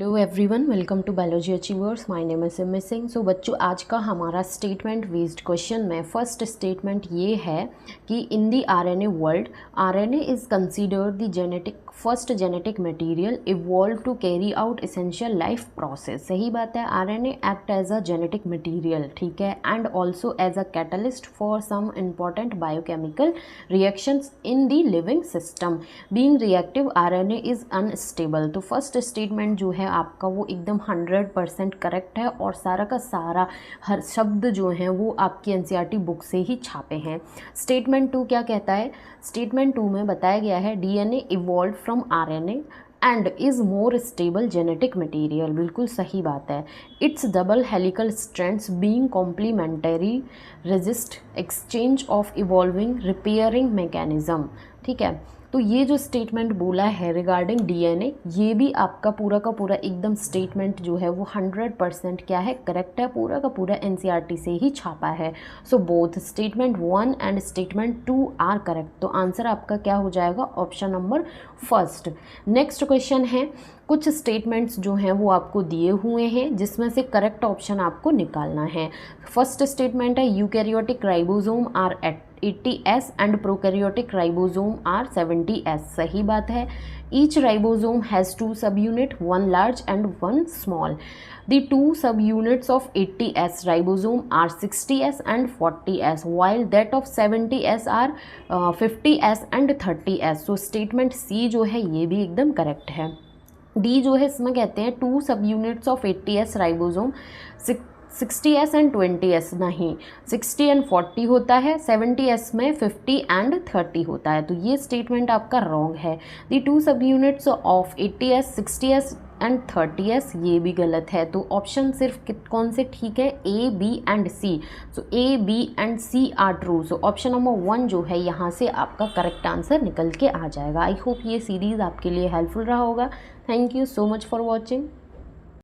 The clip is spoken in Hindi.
Hello everyone, welcome to biology achievers. My name is Simi Singh. So बच्चों, आज का हमारा स्टेटमेंट बेस्ड क्वेश्चन में फर्स्ट स्टेटमेंट ये है कि in the RNA world RNA is considered the genetic first genetic material evolve to carry out essential life process. सही बात है, RNA act as a genetic material, ठीक है, and also as a catalyst for some important biochemical reactions in the living system. Being reactive RNA is unstable. तो फर्स्ट स्टेटमेंट जो है आपका वो एकदम 100% करेक्ट है और सारा का सारा हर शब्द जो हैं वो आपकी एनसीईआरटी बुक से ही छापे हैं। स्टेटमेंट 2 क्या कहता है? स्टेटमेंट 2 में बताया गया है DNA evolve from RNA and is more stable genetic material. बिल्कुल सही बात है। It's double helical strands being complementary resist exchange of evolving repairing mechanism. ठीक है, तो ये जो स्टेटमेंट बोला है रिगार्डिंग डीएनए, ये भी आपका पूरा का पूरा एकदम स्टेटमेंट जो है वो 100% क्या है, करेक्ट है। पूरा का पूरा एनसीईआरटी से ही छापा है। So both statement 1 and statement 2 are correct. तो आंसर आपका क्या हो जाएगा? Option number first. Next question है, कुछ स्टेटमेंट्स जो हैं वो आपको दिए हुए हैं जिसमें से करेक्ट ऑप्शन आपको निकालना है। फर्स्ट स्टेटमेंट है eukaryotic ribosome are 80S and prokaryotic ribosome are 70S। सही बात है। Each ribosome has 2 sub unit, 1 large and 1 small. The 2 subunits of 80S ribosome are 60S and 40S, while that of 70S are 50S and 30S. So statement C जो है ये भी एकदम करेक्ट है। डी जो है इसमें कहते हैं 2 सब units of 80S ribosome 60S and 20S, नहीं 60 एंड 40 होता है, 70S में 50 एंड 30 होता है। तो ये स्टेटमेंट आपका रॉन्ग है। दी 2 सब units of 80S 60S and 30S, ये भी गलत है। तो ऑप्शन सिर्फ कौन से ठीक है? A, B and C. So A, B and C are true. So option number 1 जो है यहाँ से आपका करेक्ट आंसर निकल के आ जाएगा। आई होप ये सीरीज़ आपके लिए हेल्पफुल रहा होगा। Thank you so much for watching.